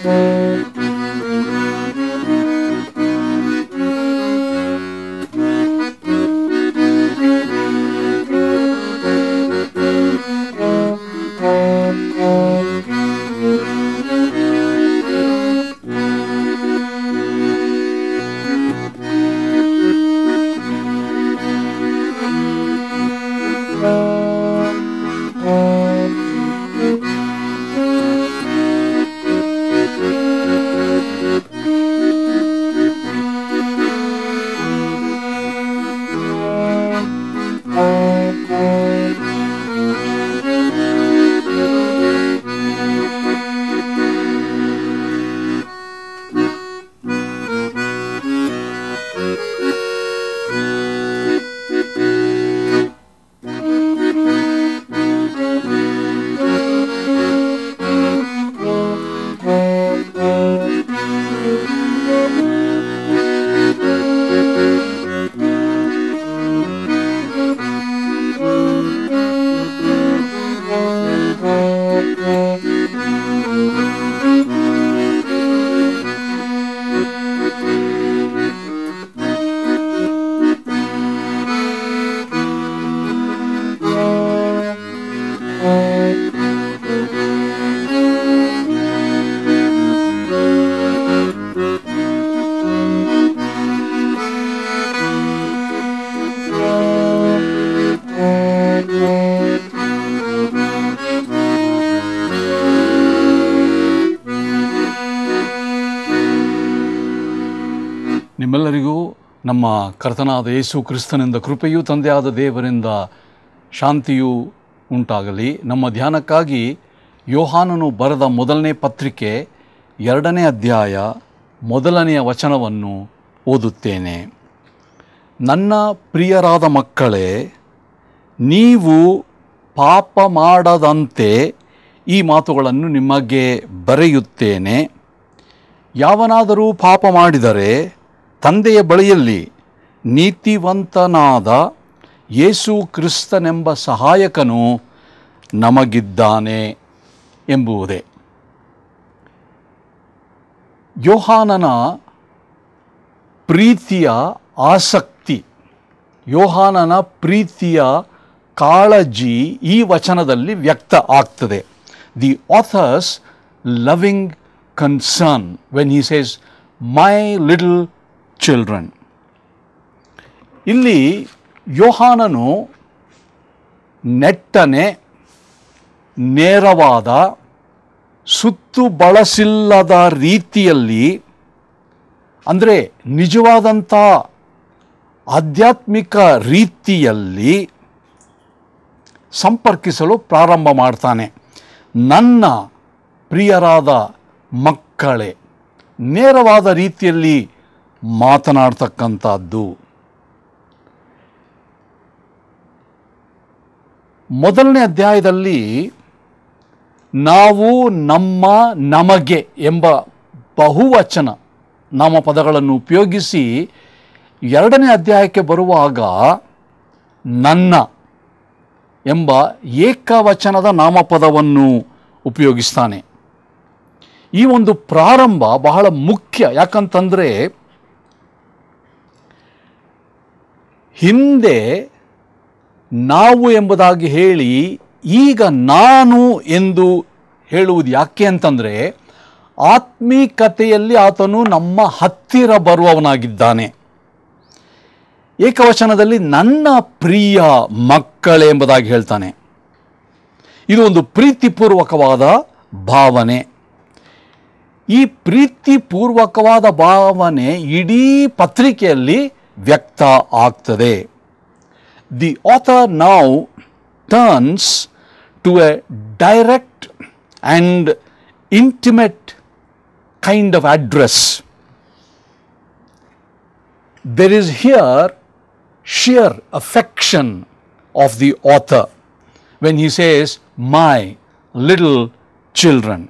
ನಿಮ್ಮೆಲ್ಲರಿಗೂ ನಮ್ಮ ಕರ್ತನಾದ ಯೇಸು ಕ್ರಿಸ್ತನಿಂದ ಕೃಪೆಯೂ ತಂದೆಯಾದ ದೇವರಿಂದ ಶಾಂತಿಯೂ ಉಂಟಾಗಲಿ. ನಮ್ಮ ಧ್ಯಾನಕ್ಕಾಗಿ ಯೋಹಾನನು ಬರೆದ ಮೊದಲನೇ ಪತ್ರಿಕೆ 2ನೇ ಅಧ್ಯಾಯ 1ನೆಯ ವಚನವನ್ನು ಓದುತ್ತೇನೆ. ನನ್ನ ಪ್ರಿಯರಾದ ಮಕ್ಕಳೇ, ನೀವು ಪಾಪ ಮಾಡದಂತೆ ಈ ಮಾತುಗಳನ್ನು ನಿಮಗೆ ಬರೆಯುತ್ತೇನೆ. ಯಾವನಾದರೂ ಪಾಪ ಮಾಡಿದರೆ ತಂದೆಯ ಬಳಿಯಲ್ಲಿ ನೀತಿವಂತನಾದ ಯೇಸು ಕ್ರಿಸ್ತನೆಂಬ ಸಹಾಯಕನು ನಮಗಿದ್ದಾನೆ ಎಂಬುದೇ. ಯೋಹಾನನ ಪ್ರೀತಿಯ ಆಸಕ್ತಿ, ಯೋಹಾನನ ಪ್ರೀತಿಯ ಕಾಳಜಿ ಈ ವಚನದಲ್ಲಿ ವ್ಯಕ್ತ ಆಗ್ತದೆ. The author's loving concern when he says my little children. ಇಲ್ಲಿ ಯೋಹಾನನು ನೆಟ್ಟನೆ, ನೇರವಾದ, ಸುತ್ತು ಬಳಸಿಲ್ಲದ ರೀತಿಯಲ್ಲಿ, ಅಂದರೆ ನಿಜವಾದಂಥ ಆಧ್ಯಾತ್ಮಿಕ ರೀತಿಯಲ್ಲಿ ಸಂಪರ್ಕಿಸಲು ಪ್ರಾರಂಭ ಮಾಡ್ತಾನೆ. ನನ್ನ ಪ್ರಿಯರಾದ ಮಕ್ಕಳೇ, ನೇರವಾದ ರೀತಿಯಲ್ಲಿ ಮಾತನಾಡ್ತಕ್ಕಂಥದ್ದು. ಮೊದಲನೇ ಅಧ್ಯಾಯದಲ್ಲಿ ನಾವು, ನಮ್ಮ, ನಮಗೆ ಎಂಬ ಬಹುವಚನ ನಾಮಪದಗಳನ್ನು ಉಪಯೋಗಿಸಿ 2ನೇ ಅಧ್ಯಾಯಕ್ಕೆ ಬರುವಾಗ ನನ್ನ ಎಂಬ ಏಕವಚನದ ನಾಮಪದವನ್ನು ಉಪಯೋಗಿಸ್ತಾನೆ. ಈ ಒಂದು ಪ್ರಾರಂಭ ಬಹಳ ಮುಖ್ಯ. ಯಾಕಂತಂದರೆ ಹಿಂದೆ ನಾವು ಎಂಬುದಾಗಿ ಹೇಳಿ ಈಗ ನಾನು ಎಂದು ಹೇಳುವುದು ಯಾಕೆ ಅಂತಂದರೆ, ಆತ್ಮೀಕತೆಯಲ್ಲಿ ಆತನು ನಮ್ಮ ಹತ್ತಿರ ಬರುವವನಾಗಿದ್ದಾನೆ. ಏಕವಚನದಲ್ಲಿ ನನ್ನ ಪ್ರಿಯ ಮಕ್ಕಳೇ ಎಂಬುದಾಗಿ ಹೇಳ್ತಾನೆ. ಇದು ಒಂದು ಪ್ರೀತಿಪೂರ್ವಕವಾದ ಭಾವನೆ. ಈ ಪ್ರೀತಿಪೂರ್ವಕವಾದ ಭಾವನೆ ಇಡೀ ಪತ್ರಿಕೆಯಲ್ಲಿ ವ್ಯಕ್ತ ಆಗ್ತದೆ. The author now turns to a direct and intimate kind of address. There is here sheer affection of the author when he says, my little children.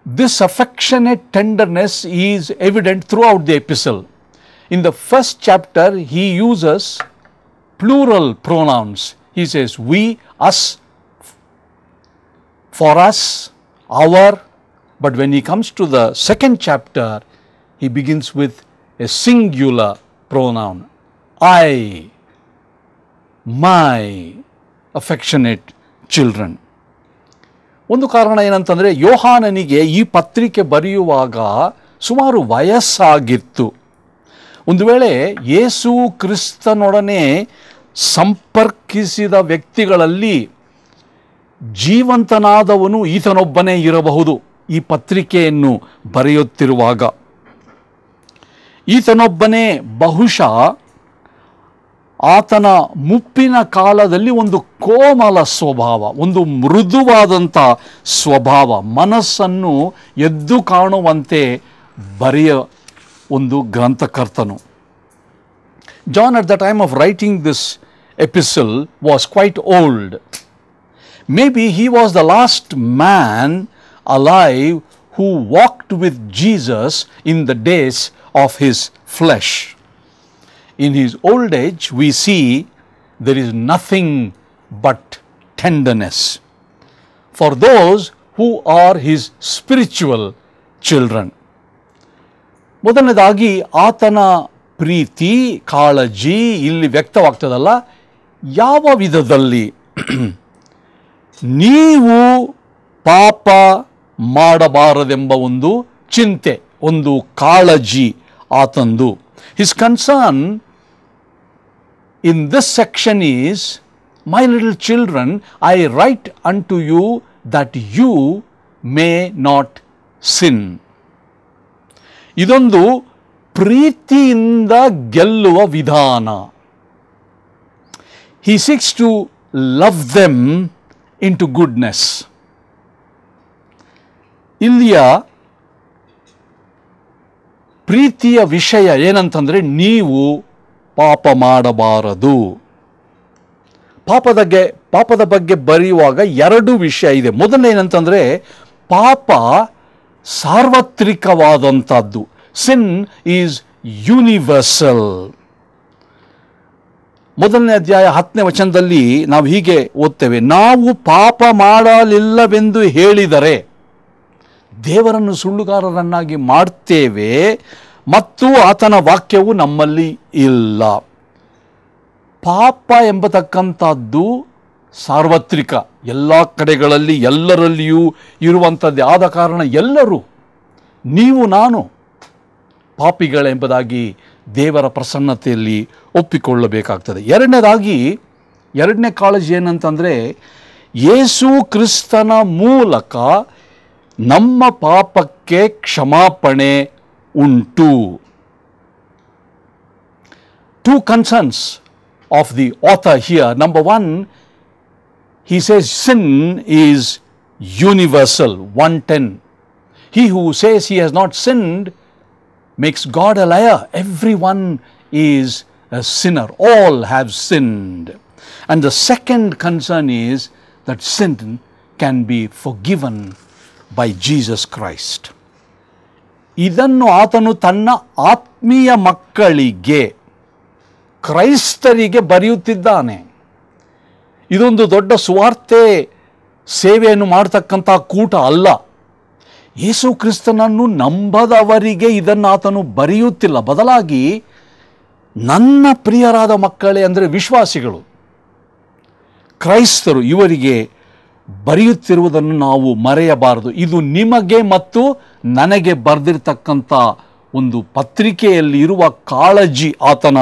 This affectionate tenderness is evident throughout the epistle. In the first chapter, he uses plural pronouns. He says, we, us, for us, our, But when he comes to the second chapter, he begins with a singular pronoun. I, my affectionate children. ಒಂದು ಕಾರಣ ಏನಂತಂದರೆ, ಯೋಹಾನನಿಗೆ ಈ ಪತ್ರಿಕೆ ಬರೆಯುವಾಗ ಸುಮಾರು ವಯಸ್ಸಾಗಿತ್ತು. ಒಂದು ವೇಳೆ ಯೇಸು ಕ್ರಿಸ್ತನೊಡನೆ ಸಂಪರ್ಕಿಸಿದ ವ್ಯಕ್ತಿಗಳಲ್ಲಿ ಜೀವಂತನಾದವನು ಈತನೊಬ್ಬನೇ ಇರಬಹುದು. ಈ ಪತ್ರಿಕೆಯನ್ನು ಬರೆಯುತ್ತಿರುವಾಗ ಈತನೊಬ್ಬನೇ ಬಹುಶಃ ಆತನ ಮುಪ್ಪಿನ ಕಾಲದಲ್ಲಿ ಒಂದು ಕೋಮಲ ಸ್ವಭಾವ, ಒಂದು ಮೃದುವಾದಂಥ ಸ್ವಭಾವ, ಮನಸ್ಸನ್ನು ಎದ್ದು ಕಾಣುವಂತೆ ಬರೆಯ ಒಂದು ಗ್ರಂಥಕರ್ತನು. John at the time of writing this epistle was quite old. Maybe he was the last man alive who walked with Jesus in the days of his flesh. In his old age, we see there is nothing but tenderness for those who are his spiritual children. ಮೊದಲನೇದಾಗಿ ಆತನ ಪ್ರೀತಿ, ಕಾಳಜಿ ಇಲ್ಲಿ ವ್ಯಕ್ತವಾಗ್ತದಲ್ಲ. ಯಾವ ವಿಧದಲ್ಲಿ? ನೀವು ಪಾಪ ಮಾಡಬಾರದೆಂಬ ಒಂದು ಚಿಂತೆ, ಒಂದು ಕಾಳಜಿ ಆತಂದು. His concern in this section is, my little children, I write unto you that you may not sin. ಇದೊಂದು ಪ್ರೀತಿಯಿಂದ ಗೆಲ್ಲುವ ವಿಧಾನ. He seeks to love them into goodness. ಇಲ್ಲಿಯ ಪ್ರೀತಿಯ ವಿಷಯ ಏನಂತಂದರೆ, ನೀವು ಪಾಪ ಮಾಡಬಾರದು. ಪಾಪದ ಬಗ್ಗೆ ಬರೆಯುವಾಗ ಎರಡು ವಿಷಯ ಇದೆ. ಮೊದಲನೇನಂತಂದರೆ, ಪಾಪ ಸಾರ್ವತ್ರಿಕವಾದಂಥದ್ದು. ಸಿನ್ ಈಸ್ ಯೂನಿವರ್ಸಲ್. ಮೊದಲನೇ ಅಧ್ಯಾಯ 10ನೇ ವಚನದಲ್ಲಿ ನಾವು ಹೀಗೆ ಓದ್ತೇವೆ, ನಾವು ಪಾಪ ಮಾಡಲಿಲ್ಲವೆಂದು ಹೇಳಿದರೆ ದೇವರನ್ನು ಸುಳ್ಳುಗಾರರನ್ನಾಗಿ ಮಾಡ್ತೇವೆ ಮತ್ತು ಆತನ ವಾಕ್ಯವು ನಮ್ಮಲ್ಲಿ ಇಲ್ಲ. ಪಾಪ ಎಂಬತಕ್ಕಂಥದ್ದು ಸಾರ್ವತ್ರಿಕ, ಎಲ್ಲ ಕಡೆಗಳಲ್ಲಿ ಎಲ್ಲರಲ್ಲಿಯೂ ಇರುವಂಥದ್ದೇ. ಆದ ಕಾರಣ ಎಲ್ಲರೂ, ನೀವು ನಾನು ಪಾಪಿಗಳೆಂಬುದಾಗಿ ದೇವರ ಪ್ರಸನ್ನತೆಯಲ್ಲಿ ಒಪ್ಪಿಕೊಳ್ಳಬೇಕಾಗ್ತದೆ. ಎರಡನೇ ಕಾಳಜಿ ಏನಂತಂದರೆ, ಯೇಸು ಕ್ರಿಸ್ತನ ಮೂಲಕ ನಮ್ಮ ಪಾಪಕ್ಕೆ ಕ್ಷಮಾಪಣೆ ಉಂಟು. Two concerns of the author here. Number one, he says sin is universal, 1:10. He who says he has not sinned makes God a liar. Everyone is a sinner. All have sinned. And the second concern is that sin can be forgiven by Jesus Christ. ಇದನ್ನು ಆತನು ತನ್ನ ಆತ್ಮೀಯ ಮಕ್ಕಳಿಗೆ, ಕ್ರೈಸ್ತರಿಗೆ ಬರೆಯುತ್ತಿದ್ದಾನೆ. ಇದೊಂದು ದೊಡ್ಡ ಸುವಾರ್ತೆ ಸೇವೆಯನ್ನು ಮಾಡತಕ್ಕಂಥ ಕೂಟ ಅಲ್ಲ. ಯೇಸು ಕ್ರಿಸ್ತನನ್ನು ನಂಬದವರಿಗೆ ಇದನ್ನು ಆತನು ಬರೆಯುತ್ತಿಲ್ಲ. ಬದಲಾಗಿ ನನ್ನ ಪ್ರಿಯರಾದ ಮಕ್ಕಳೇ, ಅಂದರೆ ವಿಶ್ವಾಸಿಗಳು, ಕ್ರೈಸ್ತರು, ಇವರಿಗೆ ಬರೆಯುತ್ತಿರುವುದನ್ನು ನಾವು ಮರೆಯಬಾರದು. ಇದು ನಿಮಗೆ ಮತ್ತು ನನಗೆ ಬರೆದಿರ್ತಕ್ಕಂಥ ಒಂದು ಪತ್ರಿಕೆಯಲ್ಲಿ ಇರುವ ಕಾಳಜಿ, ಆತನ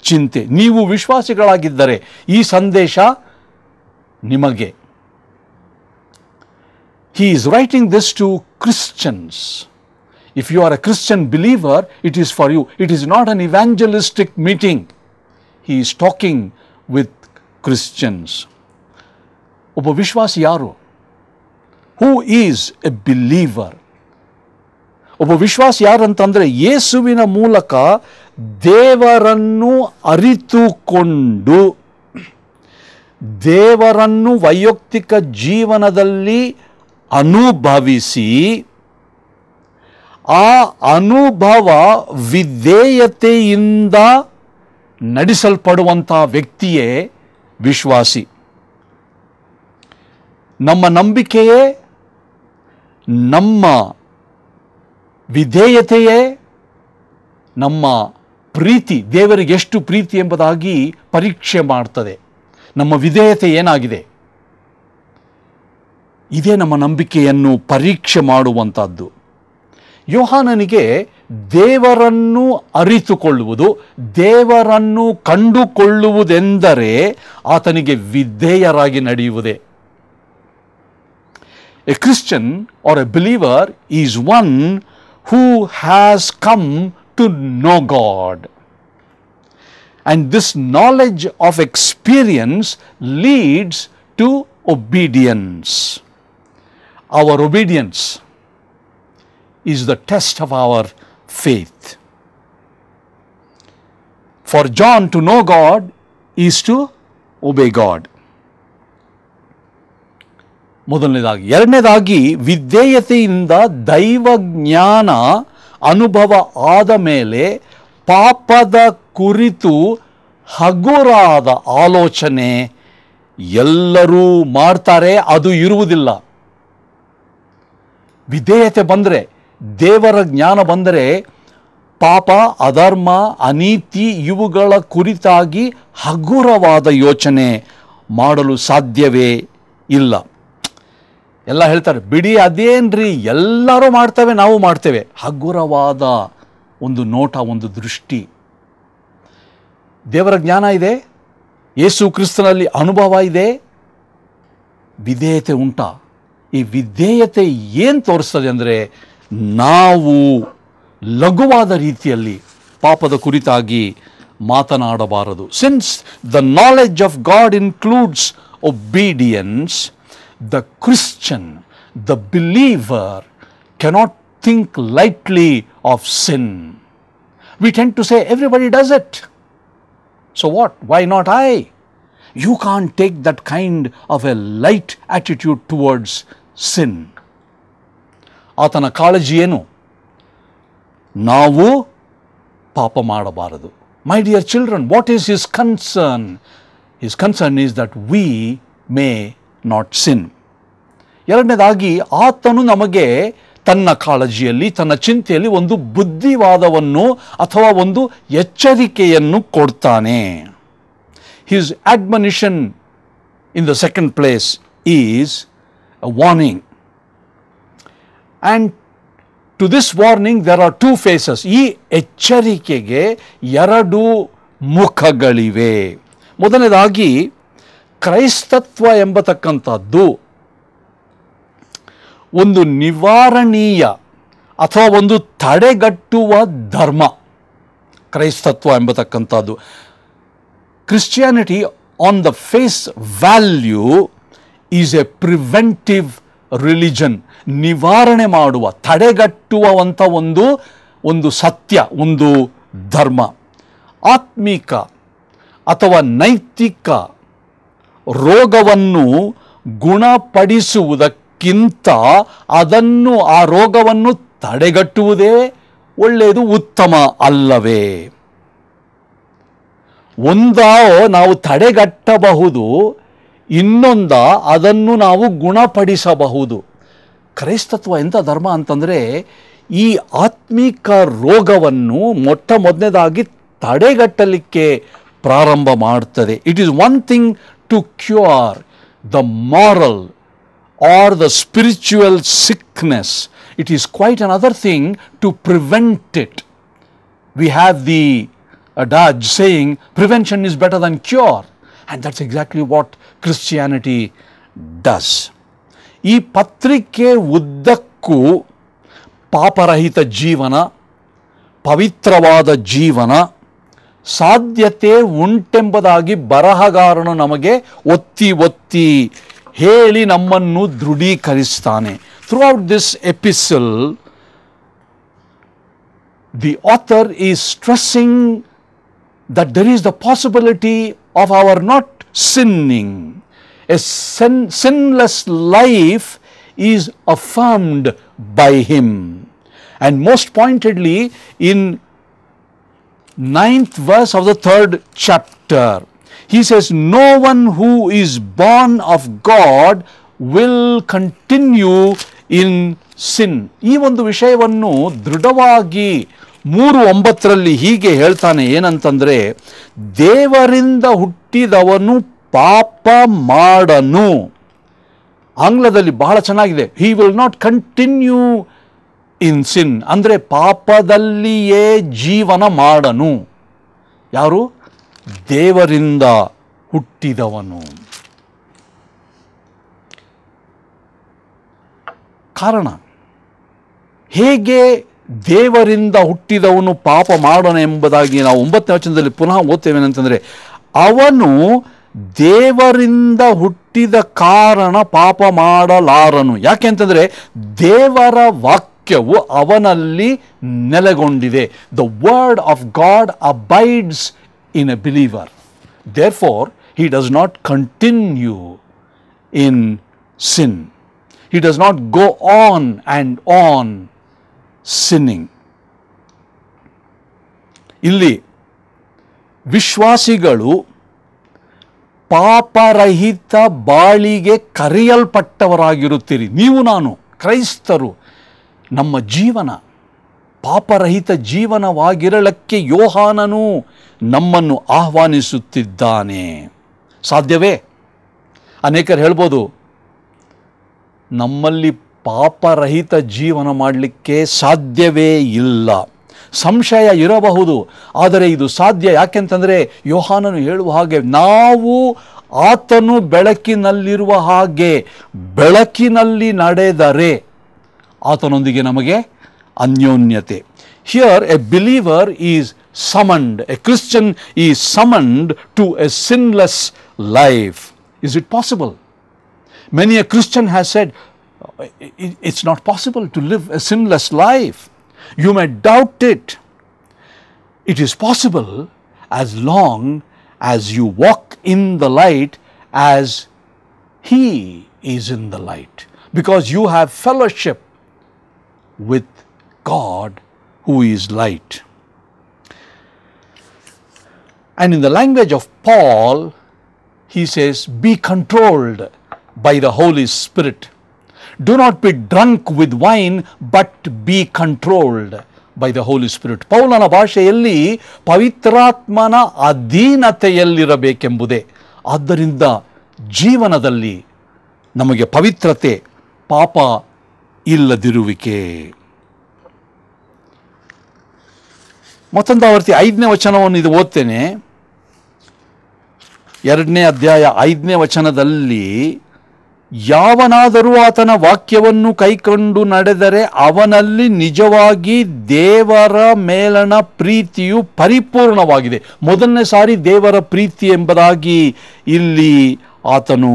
ಚಿಂತೆ. ನೀವು ವಿಶ್ವಾಸಿಗಳಾಗಿದ್ದರೆ ಈ ಸಂದೇಶ ನಿಮಗೆ. He is writing this to Christians. If you are a Christian believer, it is for you. It is not an evangelistic meeting. He is talking with Christians. ಒಬ್ಬ ವಿಶ್ವಾಸಿ ಯಾರು? Who is a believer? ಒಬ್ಬ ವಿಶ್ವಾಸಿ ಯಾರಂತಂದರೆ, ಯೇಸುವಿನ ಮೂಲಕ ದೇವರನ್ನು ಅರಿತುಕೊಂಡು ದೇವರನ್ನು ವೈಯಕ್ತಿಕ ಜೀವನದಲ್ಲಿ ಅನುಭವಿಸಿ, ಆ ಅನುಭವ ವಿಧೇಯತೆಯಿಂದ ನಡೆಸಲ್ಪಡುವಂಥ ವ್ಯಕ್ತಿಯೇ ವಿಶ್ವಾಸಿ. ನಮ್ಮ ನಂಬಿಕೆಯೇ ನಮ್ಮ ವಿಧೇಯತೆಯೇ ನಮ್ಮ ಪ್ರೀತಿ, ದೇವರಿಗೆ ಎಷ್ಟು ಪ್ರೀತಿ ಎಂಬುದಾಗಿ ಪರೀಕ್ಷೆ ಮಾಡ್ತದೆ. ನಮ್ಮ ವಿಧೇಯತೆ ಏನಾಗಿದೆ, ಇದೇ ನಮ್ಮ ನಂಬಿಕೆಯನ್ನು ಪರೀಕ್ಷೆ ಮಾಡುವಂಥದ್ದು. ಯೋಹಾನನಿಗೆ ದೇವರನ್ನು ಅರಿತುಕೊಳ್ಳುವುದು, ದೇವರನ್ನು ಕಂಡುಕೊಳ್ಳುವುದೆಂದರೆ ಆತನಿಗೆ ವಿಧೇಯರಾಗಿ ನಡೆಯುವುದೇ. A Christian or a believer is one who has come to know God. And this knowledge of experience leads to obedience. Our obedience is the test of our faith. For John, to know God is to obey God. ಮೊದಲನೇದಾಗಿ. ಎರಡನೇದಾಗಿ, ವಿಧೇಯತೆಯಿಂದ ದೈವಜ್ಞಾನ ಅನುಭವ ಆದ ಮೇಲೆ ಪಾಪದ ಕುರಿತು ಹಗುರಾದ ಆಲೋಚನೆ ಎಲ್ಲರೂ ಮಾಡ್ತಾರೆ, ಅದು ಇರುವುದಿಲ್ಲ. ವಿಧೇಯತೆ ಬಂದರೆ, ದೇವರ ಜ್ಞಾನ ಬಂದರೆ ಪಾಪ, ಅಧರ್ಮ, ಅನೀತಿ ಇವುಗಳ ಕುರಿತಾಗಿ ಹಗುರವಾದ ಯೋಚನೆ ಮಾಡಲು ಸಾಧ್ಯವೇ ಇಲ್ಲ. ಎಲ್ಲ ಹೇಳ್ತಾರೆ, ಬಿಡಿ ಅದೇನ್ರಿ, ಎಲ್ಲರೂ ಮಾಡ್ತೇವೆ, ನಾವು ಮಾಡ್ತೇವೆ. ಹಗುರವಾದ ಒಂದು ನೋಟ, ಒಂದು ದೃಷ್ಟಿ. ದೇವರ ಜ್ಞಾನ ಇದೆ, ಯೇಸು ಕ್ರಿಸ್ತನಲ್ಲಿ ಅನುಭವ ಇದೆ, ವಿಧೇಯತೆ ಉಂಟಾ? ಈ ವಿಧೇಯತೆ ಏನು ತೋರಿಸ್ತದೆ ಅಂದರೆ, ನಾವು ಲಘುವಾದ ರೀತಿಯಲ್ಲಿ ಪಾಪದ ಕುರಿತಾಗಿ ಮಾತನಾಡಬಾರದು. Since the knowledge of God includes obedience, the Christian, the believer cannot think lightly of sin. We tend to say everybody does it. So what? Why not I? You can't take that kind of a light attitude towards sin. ಆತನ ಕಾಳಜಿ ಏನು? ನಾವು ಪಾಪ ಮಾಡಬಾರದು. My dear children, what is his concern? His concern is that we may not sin. ಎರಡನೇದಾಗಿ, ಆತನು ನಮಗೆ ತನ್ನ ಕಾಳಜಿಯಲ್ಲಿ, ತನ್ನ ಚಿಂತೆಯಲ್ಲಿ ಒಂದು ಬುದ್ಧಿವಾದವನ್ನು ಅಥವಾ ಒಂದು ಎಚ್ಚರಿಕೆಯನ್ನು ಕೊಡ್ತಾನೆ. His admonition in the second place is a warning. And to this warning there are two faces. ಈ ಎಚ್ಚರಿಕೆಗೆ ಎರಡು ಮುಖಗಳಿವೆ. ಮೊದಲನೇದಾಗಿ, ಕ್ರೈಸ್ತತ್ವ ಎಂಬತಕ್ಕಂಥದ್ದು ಒಂದು ನಿವಾರಣೀಯ ಅಥವಾ ಒಂದು ತಡೆಗಟ್ಟುವ ಧರ್ಮ. ಕ್ರೈಸ್ತತ್ವ ಎಂಬತಕ್ಕಂಥದ್ದು, Christianity on the face value is a preventive religion. ನಿವಾರಣೆ ಮಾಡುವ, ತಡೆಗಟ್ಟುವಂಥ ಒಂದು ಸತ್ಯ, ಒಂದು ಧರ್ಮ. ಆತ್ಮಿಕ ಅಥವಾ ನೈತಿಕ ರೋಗವನ್ನು ಗುಣಪಡಿಸುವುದಕ್ಕಿಂತ ಅದನ್ನು, ಆ ರೋಗವನ್ನು ತಡೆಗಟ್ಟುವುದೇ ಒಳ್ಳೆಯದು, ಉತ್ತಮ ಅಲ್ಲವೇ? ಒಂದೋ ನಾವು ತಡೆಗಟ್ಟಬಹುದು, ಇನ್ನೊಂದ ಅದನ್ನು ನಾವು ಗುಣಪಡಿಸಬಹುದು. ಕ್ರೈಸ್ತತ್ವ ಎಂಥ ಧರ್ಮ ಅಂತಂದರೆ, ಈ ಆತ್ಮಿಕ ರೋಗವನ್ನು ಮೊದಲನೇದಾಗಿ ತಡೆಗಟ್ಟಲಿಕ್ಕೆ ಪ್ರಾರಂಭ ಮಾಡ್ತದೆ. It is one thing to cure the moral or the spiritual sickness. It is quite another thing to prevent it. We have the adage saying, prevention is better than cure. And that's exactly what Christianity does. ಈ ಪತ್ರಿಕೆ ಉದ್ದಕ್ಕೂ ಪಾಪರಹಿತ ಜೀವನ, ಪವಿತ್ರವಾದ ಜೀವನ ಸಾಧ್ಯತೆ ಉಂಟೆಂಬುದಾಗಿ ಬರಹಗಾರನು ನಮಗೆ ಒತ್ತಿ ಹೇಳಿ ನಮ್ಮನ್ನು ದೃಢೀಕರಿಸ್ತಾನೆ. Throughout this epistle the author is stressing that there is the possibility of our not sinning. A sinless life is affirmed by him. And most pointedly in 9th verse of the 3rd chapter, he says, no one who is born of God will continue in ಸಿನ್. ಈ ಒಂದು ವಿಷಯವನ್ನು ದೃಢವಾಗಿ 3:9 ಹೀಗೆ ಹೇಳ್ತಾನೆ, ಏನಂತಂದರೆ, ದೇವರಿಂದ ಹುಟ್ಟಿದವನು ಪಾಪ ಮಾಡನು. ಆಂಗ್ಲದಲ್ಲಿ ಬಹಳ ಚೆನ್ನಾಗಿದೆ, he will not continue in sin, ಅಂದರೆ ಪಾಪದಲ್ಲಿಯೇ ಜೀವನ ಮಾಡನು. ಯಾರು? ದೇವರಿಂದ ಹುಟ್ಟಿದವನು. ಕಾರಣ, ಹೇಗೆ ದೇವರಿಂದ ಹುಟ್ಟಿದವನು ಪಾಪ ಮಾಡೋಣ ಎಂಬುದಾಗಿ ನಾವು 9ನೇ ವಚನದಲ್ಲಿ ಪುನಃ ಓದ್ತೇವೆ. ಅಂತಂದರೆ, ಅವನು ದೇವರಿಂದ ಹುಟ್ಟಿದ ಕಾರಣ ಪಾಪ ಮಾಡಲಾರನು. ಯಾಕೆ ಅಂತಂದರೆ, ದೇವರ ವಾಕ್ಯವು ಅವನಲ್ಲಿ ನೆಲೆಗೊಂಡಿದೆ. The word of God abides in a believer. Therefore he does not continue in sin. He does not go on and on sinning. ಇಲ್ಲಿ ವಿಶ್ವಾಸಿಗಳು ಪಾಪರಹಿತ ಬಾಳಿಗೆ ಕರೆಯಲ್ಪಟ್ಟವರಾಗಿರುತ್ತೀರಿ. ನೀವು ನಾನು ಕ್ರೈಸ್ತರು, ನಮ್ಮ ಜೀವನ ಪಾಪರಹಿತ ಜೀವನವಾಗಿರಲಕ್ಕೆ ಯೋಹಾನನು ನಮ್ಮನ್ನು ಆಹ್ವಾನಿಸುತ್ತಿದ್ದಾನೆ. ಸಾಧ್ಯವೇ? ಅನೇಕರು ಹೇಳ್ಬೋದು, ನಮ್ಮಲ್ಲಿ ಪಾಪರಹಿತ ಜೀವನ ಮಾಡಲಿಕ್ಕೆ ಸಾಧ್ಯವೇ ಇಲ್ಲ. ಸಂಶಯ ಇರಬಹುದು, ಆದರೆ ಇದು ಸಾಧ್ಯ. ಯಾಕೆಂತಂದರೆ ಯೋಹಾನನು ಹೇಳುವ ಹಾಗೆ, ನಾವು ಆತನು ಬೆಳಕಿನಲ್ಲಿರುವ ಹಾಗೆ ಬೆಳಕಿನಲ್ಲಿ ನಡೆದರೆ ಆತನೊಂದಿಗೆ ನಮಗೆ ಅನ್ಯೋನ್ಯತೆ. Here a believer is summoned, a Christian is summoned to a sinless life. Is it possible? Many a Christian has said, it's not possible to live a sinless life. You may doubt it. It is possible as long as you walk in the light as He is in the light, because you have fellowship with God who is light. And in the language of Paul, he says, be controlled by the Holy Spirit. Do not be drunk with wine, but be controlled by the Holy Spirit. ಪೌಲನ ಭಾಷೆಯಲ್ಲಿ ಪವಿತ್ರಾತ್ಮನ ಅಧೀನತೆಯಲ್ಲಿರಬೇಕೆಂಬುದೇ. ಆದ್ದರಿಂದ ಜೀವನದಲ್ಲಿ ನಮಗೆ ಪವಿತ್ರತೆ, ಪಾಪ ಇಲ್ಲದಿರುವಿಕೆ. ಮತ್ತೊಂದು ಆವರ್ತಿ 5ನೇ ವಚನವನ್ನು ಇದು ಓದ್ತೇನೆ. 2ನೇ ಅಧ್ಯಾಯ 5ನೇ ವಚನದಲ್ಲಿ, ಯಾವನಾದರೂ ಆತನ ವಾಕ್ಯವನ್ನು ಕೈಕೊಂಡು ನಡೆದರೆ ಅವನಲ್ಲಿ ನಿಜವಾಗಿ ದೇವರ ಮೇಲಣ ಪ್ರೀತಿಯು ಪರಿಪೂರ್ಣವಾಗಿದೆ. ಮೊದಲನೇ ಸಾರಿ ದೇವರ ಪ್ರೀತಿ ಎಂಬುದಾಗಿ ಇಲ್ಲಿ ಆತನು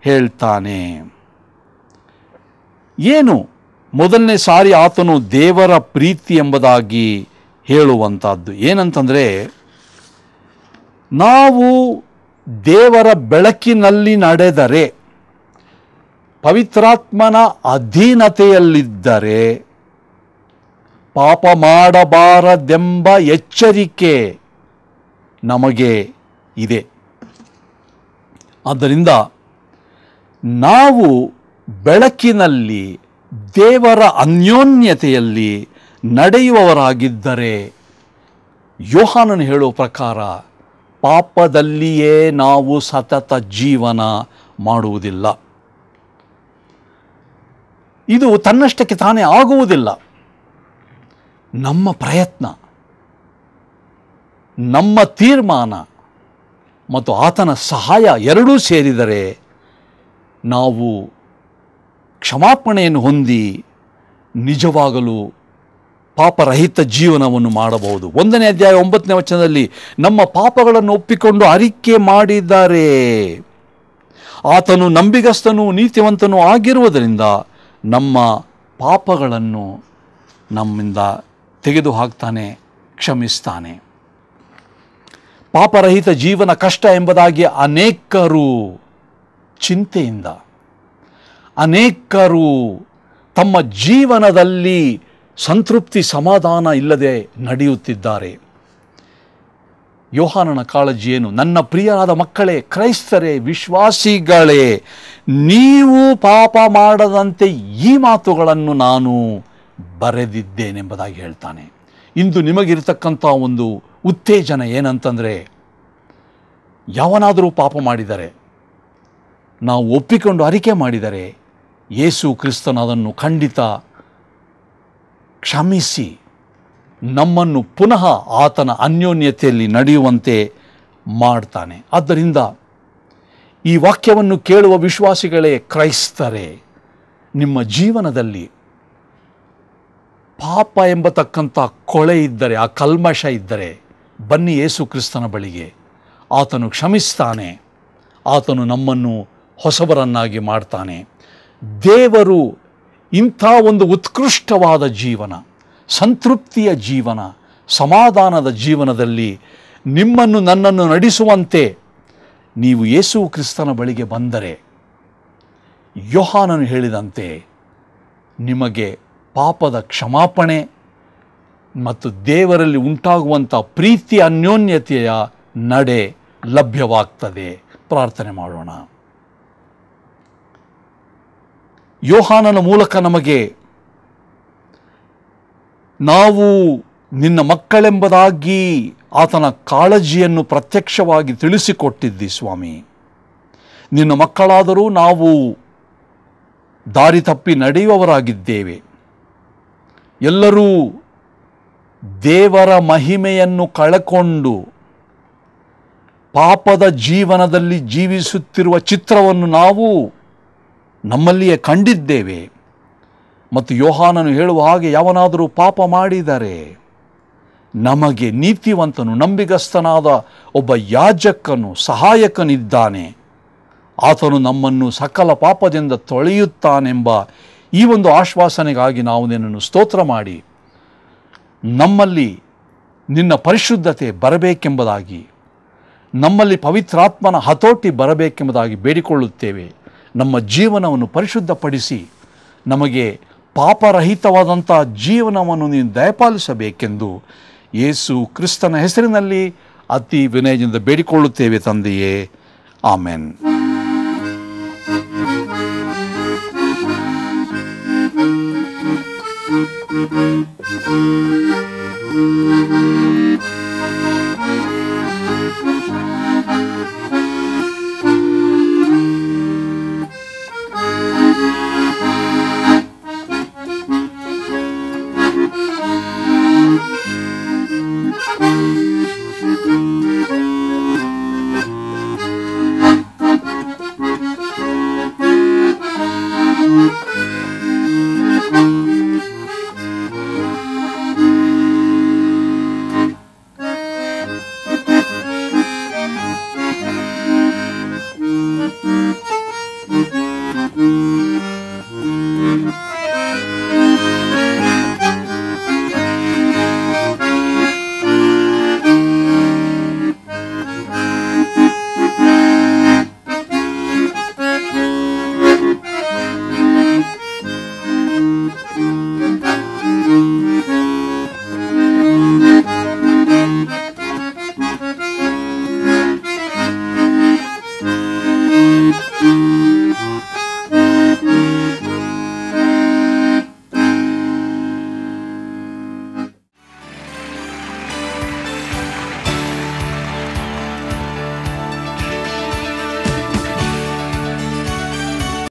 ಹೇಳ್ತಾನೆ. ಏನು ಮೊದಲನೇ ಸಾರಿ ಆತನು ದೇವರ ಪ್ರೀತಿ ಎಂಬುದಾಗಿ ಹೇಳುವಂಥದ್ದು? ಏನಂತಂದರೆ, ನಾವು ದೇವರ ಬೆಳಕಿನಲ್ಲಿ ನಡೆದರೆ, ಪವಿತ್ರಾತ್ಮನ ಅಧೀನತೆಯಲ್ಲಿದ್ದರೆ ಪಾಪ ಮಾಡಬಾರದೆಂಬ ಎಚ್ಚರಿಕೆ ನಮಗೆ ಇದೆ. ಆದ್ದರಿಂದ ನಾವು ಬೆಳಕಿನಲ್ಲಿ ದೇವರ ಅನ್ಯೋನ್ಯತೆಯಲ್ಲಿ ನಡೆಯುವವರಾಗಿದ್ದರೆ, ಯೋಹಾನನು ಹೇಳುವ ಪ್ರಕಾರ ಪಾಪದಲ್ಲಿಯೇ ನಾವು ಸತತ ಜೀವನ ಮಾಡುವುದಿಲ್ಲ. ಇದು ತನ್ನಷ್ಟಕ್ಕೆ ತಾನೇ ಆಗುವುದಿಲ್ಲ. ನಮ್ಮ ಪ್ರಯತ್ನ, ನಮ್ಮ ತೀರ್ಮಾನ ಮತ್ತು ಆತನ ಸಹಾಯ ಎರಡೂ ಸೇರಿದರೆ ನಾವು ಕ್ಷಮಾಪಣೆಯನ್ನು ಹೊಂದಿ ನಿಜವಾಗಲೂ ಪಾಪರಹಿತ ಜೀವನವನ್ನು ಮಾಡಬಹುದು. 1ನೇ ಅಧ್ಯಾಯ 9ನೇ ವಚನದಲ್ಲಿ, ನಮ್ಮ ಪಾಪಗಳನ್ನು ಒಪ್ಪಿಕೊಂಡು ಅರಿಕೆ ಮಾಡಿದರೆ ಆತನು ನಂಬಿಗಸ್ತನೂ ನೀತಿವಂತನೂ ಆಗಿರುವುದರಿಂದ ನಮ್ಮ ಪಾಪಗಳನ್ನು ನಮ್ಮಿಂದ ತೆಗೆದುಹಾಕ್ತಾನೆ, ಕ್ಷಮಿಸ್ತಾನೆ. ಪಾಪರಹಿತ ಜೀವನ ಕಷ್ಟ ಎಂಬುದಾಗಿ ಅನೇಕರು ಚಿಂತೆಯಿಂದ, ಅನೇಕರು ತಮ್ಮ ಜೀವನದಲ್ಲಿ ಸಂತೃಪ್ತಿ ಸಮಾಧಾನ ಇಲ್ಲದೆ ನಡೆಯುತ್ತಿದ್ದಾರೆ. ಯೋಹಾನನ ಕಾಳಜಿ ಏನು? ನನ್ನ ಪ್ರಿಯರಾದ ಮಕ್ಕಳೇ, ಕ್ರೈಸ್ತರೇ, ವಿಶ್ವಾಸಿಗಳೇ, ನೀವು ಪಾಪ ಮಾಡದಂತೆ ಈ ಮಾತುಗಳನ್ನು ನಾನು ಬರೆದಿದ್ದೇನೆಂಬುದಾಗಿ ಹೇಳ್ತಾನೆ. ಇಂದು ನಿಮಗಿರ್ತಕ್ಕಂಥ ಒಂದು ಉತ್ತೇಜನ ಏನಂತಂದರೆ, ಯಾವನಾದರೂ ಪಾಪ ಮಾಡಿದರೆ, ನಾವು ಒಪ್ಪಿಕೊಂಡು ಅರಿಕೆ ಮಾಡಿದರೆ, ಯೇಸು ಕ್ರಿಸ್ತನು ಅದನ್ನು ಖಂಡಿತ ಕ್ಷಮಿಸಿ ನಮ್ಮನ್ನು ಪುನಃ ಆತನ ಅನ್ಯೋನ್ಯತೆಯಲ್ಲಿ ನಡೆಯುವಂತೆ ಮಾಡ್ತಾನೆ. ಆದ್ದರಿಂದ ಈ ವಾಕ್ಯವನ್ನು ಕೇಳುವ ವಿಶ್ವಾಸಿಗಳೇ, ಕ್ರೈಸ್ತರೇ, ನಿಮ್ಮ ಜೀವನದಲ್ಲಿ ಪಾಪ ಎಂಬತಕ್ಕಂಥ ಕೊಳೆ ಇದ್ದರೆ, ಆ ಕಲ್ಮಶ ಇದ್ದರೆ, ಬನ್ನಿ ಯೇಸು ಕ್ರಿಸ್ತನ ಬಳಿಗೆ. ಆತನು ಕ್ಷಮಿಸ್ತಾನೆ, ಆತನು ನಮ್ಮನ್ನು ಹೊಸಬರನ್ನಾಗಿ ಮಾಡ್ತಾನೆ. ದೇವರು ಇಂಥ ಒಂದು ಉತ್ಕೃಷ್ಟವಾದ ಜೀವನ, ಸಂತೃಪ್ತಿಯ ಜೀವನ, ಸಮಾಧಾನದ ಜೀವನದಲ್ಲಿ ನಿಮ್ಮನ್ನು ನನ್ನನ್ನು ನಡೆಸುವಂತೆ ನೀವು ಯೇಸು ಕ್ರಿಸ್ತನ ಬಳಿಗೆ ಬಂದರೆ, ಯೋಹಾನನು ಹೇಳಿದಂತೆ ನಿಮಗೆ ಪಾಪದ ಕ್ಷಮಾಪಣೆ ಮತ್ತು ದೇವರಲ್ಲಿ ಉಂಟಾಗುವಂಥ ಪ್ರೀತಿ ಅನ್ಯೋನ್ಯತೆಯ ನಡೆ ಲಭ್ಯವಾಗ್ತದೆ. ಪ್ರಾರ್ಥನೆ ಮಾಡೋಣ. ಯೋಹಾನನ ಮೂಲಕ ನಮಗೆ ನಾವು ನಿನ್ನ ಮಕ್ಕಳೆಂಬುದಾಗಿ ಆತನ ಕಾಳಜಿಯನ್ನು ಪ್ರತ್ಯಕ್ಷವಾಗಿ ತಿಳಿಸಿಕೊಟ್ಟಿದ್ದಿ ಸ್ವಾಮಿ. ನಿನ್ನ ಮಕ್ಕಳಾದರೂ ನಾವು ದಾರಿ ತಪ್ಪಿ ನಡೆಯುವವರಾಗಿದ್ದೇವೆ. ಎಲ್ಲರೂ ದೇವರ ಮಹಿಮೆಯನ್ನು ಕಳಕೊಂಡು ಪಾಪದ ಜೀವನದಲ್ಲಿ ಜೀವಿಸುತ್ತಿರುವ ಚಿತ್ರವನ್ನು ನಾವು ನಮ್ಮಲ್ಲಿಯೇ ಕಂಡಿದ್ದೇವೆ. ಮತ್ತು ಯೋಹಾನನು ಹೇಳುವ ಹಾಗೆ, ಯಾವನಾದರೂ ಪಾಪ ಮಾಡಿದರೆ ನಮಗೆ ನೀತಿವಂತನು, ನಂಬಿಗಸ್ತನಾದ ಒಬ್ಬ ಯಾಜಕನು, ಸಹಾಯಕನಿದ್ದಾನೆ, ಆತನು ನಮ್ಮನ್ನು ಸಕಲ ಪಾಪದಿಂದ ತೊಳೆಯುತ್ತಾನೆಂಬ ಈ ಒಂದು ಆಶ್ವಾಸನೆಗಾಗಿ ನಾವು ನಿನ್ನನ್ನು ಸ್ತೋತ್ರ ಮಾಡಿ, ನಮ್ಮಲ್ಲಿ ನಿನ್ನ ಪರಿಶುದ್ಧತೆ ಬರಬೇಕೆಂಬುದಾಗಿ, ನಮ್ಮಲ್ಲಿ ಪವಿತ್ರಾತ್ಮನ ಹತೋಟಿ ಬರಬೇಕೆಂಬುದಾಗಿ ಬೇಡಿಕೊಳ್ಳುತ್ತೇವೆ. ನಮ್ಮ ಜೀವನವನ್ನು ಪರಿಶುದ್ಧಪಡಿಸಿ ನಮಗೆ ಪಾಪರಹಿತವಾದಂಥ ಜೀವನವನ್ನು ನೀನು ದಯಪಾಲಿಸಬೇಕೆಂದು ಯೇಸು ಕ್ರಿಸ್ತನ ಹೆಸರಿನಲ್ಲಿ ಅತಿ ವಿನಯದಿಂದ ಬೇಡಿಕೊಳ್ಳುತ್ತೇವೆ ತಂದೆಯೇ. ಆಮೆನ್.